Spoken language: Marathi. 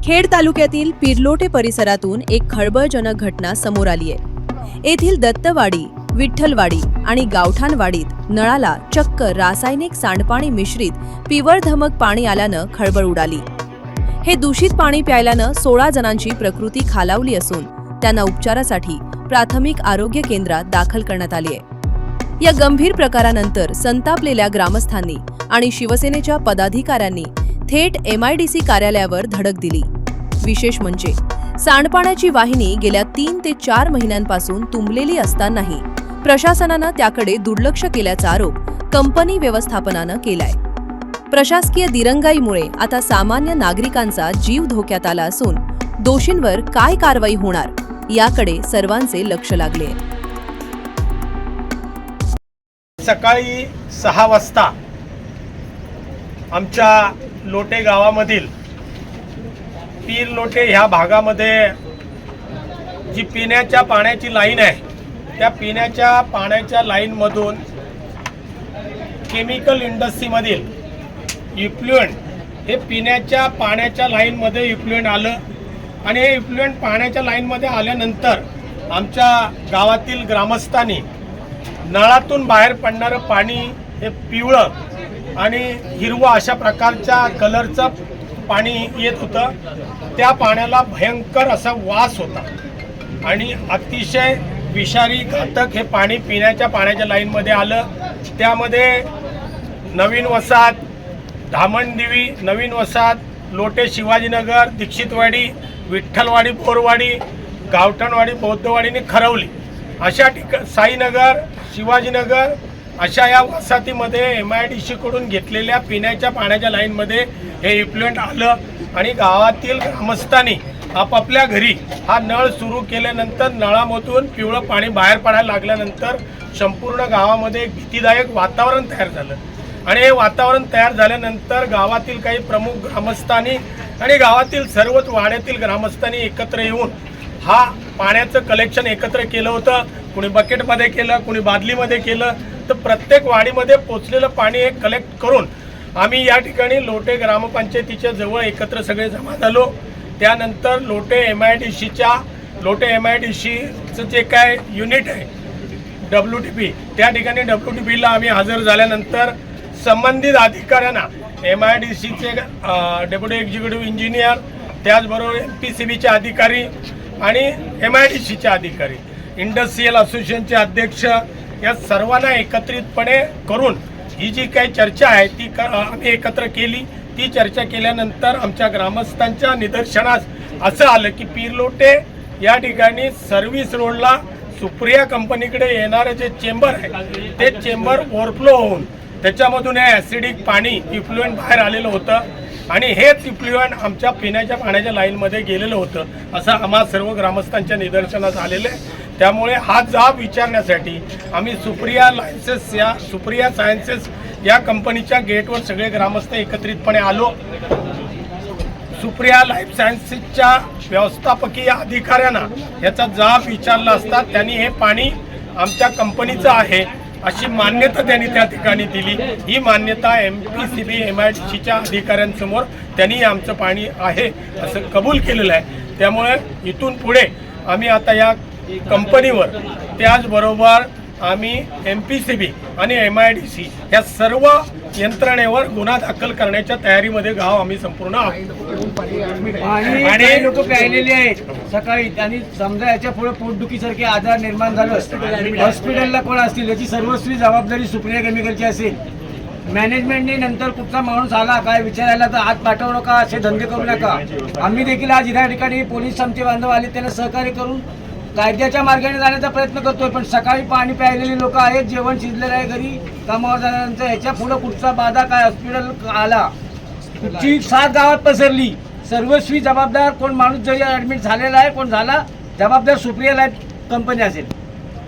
खेड तालुक्यातील पिरलोटे परिसरातून एक खळबळजनक घटना समोर आली आहे। येथील दत्तवाडी, विठ्ठलवाडी आणि गावठाणवाडीत नळाला चक्क रासायनिक सांडपाणी मिश्रित पिवळधमक पाणी आल्यानं खळबळ उडाली। हे दूषित पाणी प्यायल्यानं 16 जणांची प्रकृती खालावली असून त्यांना उपचारासाठी प्राथमिक आरोग्य केंद्रात दाखल करण्यात आली आहे। या गंभीर प्रकारानंतर संतापलेल्या ग्रामस्थांनी आणि शिवसेनेच्या पदाधिकाऱ्यांनी थेट MIDC कार्यालयावर धडक दिली। विशेष म्हणजे सांडपाण्याची वाहिनी गेल्या 3 ते 4 महिन्यांपासून तुंबलेली असतानाही प्रशासनानं त्याकडे दुर्लक्ष केल्याचा आरोप कंपनी व्यवस्थापनानं केलाय। प्रशासकीय दिरंगाईमुळे आता सामान्य नागरिकांचा जीव धोक्यात आला असून दोषींवर काय कारवाई होणार याकडे सर्वांचे लक्ष लागले। सकाळी 6 वाजता आमच्या लोटे गावामधील पीर लोटे ह्या भागामध्ये जी पिण्याच्या पाण्याची लाईन आहे त्या पिण्याच्या पाण्याच्या लाईनमधून केमिकल इंडस्ट्रीमधील इफ्लुएंट हे पिण्याच्या पाण्याच्या लाईनमध्ये इफ्लुएंट आलं आणि हे इफ्लुएंट पाण्याच्या लाईनमध्ये आल्यानंतर आमच्या गावातील ग्रामस्थांनी नळातून बाहेर पडणारं पाणी हे पिवळं आणि हिरवं अशा प्रकारच्या कलरचं पाणी येत होतं। त्या पाण्याला भयंकर असा वास होता आणि अतिशय विषारी घातक हे पाणी पिण्याच्या पाण्याच्या लाईनमध्ये आलं। त्यामध्ये नवीन वसाहत, धामणदिवी, नवीन वसाहत, लोटे शिवाजीनगर, दीक्षितवाडी, विठ्ठलवाडी, बोरवाडी, गावठाणवाडी, बौद्धवाडी आणि खरवली अशा साईनगर, शिवाजीनगर अशा या वसाहतीमध्ये MIDC कडून घेतलेल्या पिण्याच्या पाण्याच्या लाईनमध्ये हे इफ्लुएंट आलं आणि गावातील ग्रामस्थांनी आपापल्या घरी हा नळ सुरू केल्यानंतर नळामधून पिवळं पाणी बाहेर पडायला लागल्यानंतर संपूर्ण गावामध्ये एक भीतीदायक वातावरण तयार झालं आणि हे वातावरण तयार झाल्यानंतर गावातील काही प्रमुख ग्रामस्थांनी आणि गावातील सर्वच वाड्यातील ग्रामस्थांनी एकत्र येऊन हा पाण्याचं कलेक्शन एकत्र केलं होतं। कुणी बकेटमध्ये केलं, कुणी बादलीमध्ये केलं, तर प्रत्येक वाडीमध्ये पोचलेलं पाणी हे कलेक्ट करून आम्ही या ठिकाणी लोटे ग्रामपंचायतीच्या जवळ एकत्र सगळे जमा झालो। त्यानंतर लोटे MIDCचं जे काय युनिट आहे WTP त्या ठिकाणी WTPला आम्ही हजर झाल्यानंतर संबंधित अधिकाऱ्यांना MIDCचे डेप्युटी एक्झिक्युटिव्ह इंजिनियर, त्याचबरोबर MPCBचे अधिकारी आणि MIDCचे अधिकारी, इंडस्ट्रियल असोसिएशनचे अध्यक्ष या सर्वांना एकत्रितपणे करून ही जी काही चर्चा आहे ती आम्ही एकत्र केली। ती चर्चा केल्यानंतर आमच्या ग्रामस्थांच्या निदर्शनास असं आलं की पिरलोटे या ठिकाणी सर्व्हिस रोडला सुप्रिया कंपनीकडे येणारं जे चेंबर आहे ते चेंबर ओव्हरफ्लो होऊन त्याच्यामधून हे ॲसिडिक पाणी इफ्लुएंट बाहेर आलेलं होतं आणि हेच इफ्लुएंट आमच्या पिण्याच्या पाण्याच्या लाईनमध्ये गेलेलं होतं असं आम्हा सर्व ग्रामस्थांच्या निदर्शनास आलेलं आहे। त्यामुळे हा जाब विचारण्यासाठी आम्ही सुप्रिया सायन्सेस या कंपनीच्या गेटवर सगळे ग्रामस्थ एकत्रितपणे आलो। सुप्रिया लाईफ सायन्सेसच्या व्यवस्थापकीय अधिकाऱ्यांना याचा जाब विचारला असता त्यांनी हे पाणी आमच्या कंपनीचं आहे अशी मान्यता त्यांनी त्या ठिकाणी दिली। ही मान्यता MPCB MIDCच्या अधिकाऱ्यांसमोर त्यांनी आमचं पाणी आहे असं कबूल केलेलं आहे। त्यामुळे इथून पुढे आम्ही आता या कंपनीवर त्याचबरोबर आम्ही MPCB आणि MIDC या सर्व यंत्रणेवर गुन्हा दाखल करण्याच्या तयारीमध्ये गाव आम्ही संपूर्ण आहोत। आणि लोक प्यायलेले आहेत सकाळी त्यांनी समजा याच्या पुढे पोटदुखीसारखे आजार निर्माण झाले हॉस्पिटलला कोण असतील याची सर्वस्वी जबाबदारी सुप्रिया केमिकलची असेल। मॅनेजमेंटने नंतर कुठचा माणूस आला काय विचारायला तर हात पाठवू नका, असे धंदे करू नका। आम्ही देखील आज या ठिकाणी पोलीस आमचे बांधव आले त्यांना सहकार्य करून कायद्याच्या मार्गाने जाण्याचा प्रयत्न करतोय। पण सकाळी पाणी प्यायलेले लोक आहेत, जेवण शिजलेलं आहे घरी कामावर जाण्यानंतर, याच्या पुढे कुठचा बाधा काय हॉस्पिटल आला कुठची 7 गावात पसरली, सर्वस्वी जबाबदार कोण माणूस जरी ॲडमिट झालेला आहे कोण झाला जबाबदार सुप्रिया लाईफ कंपनी असेल।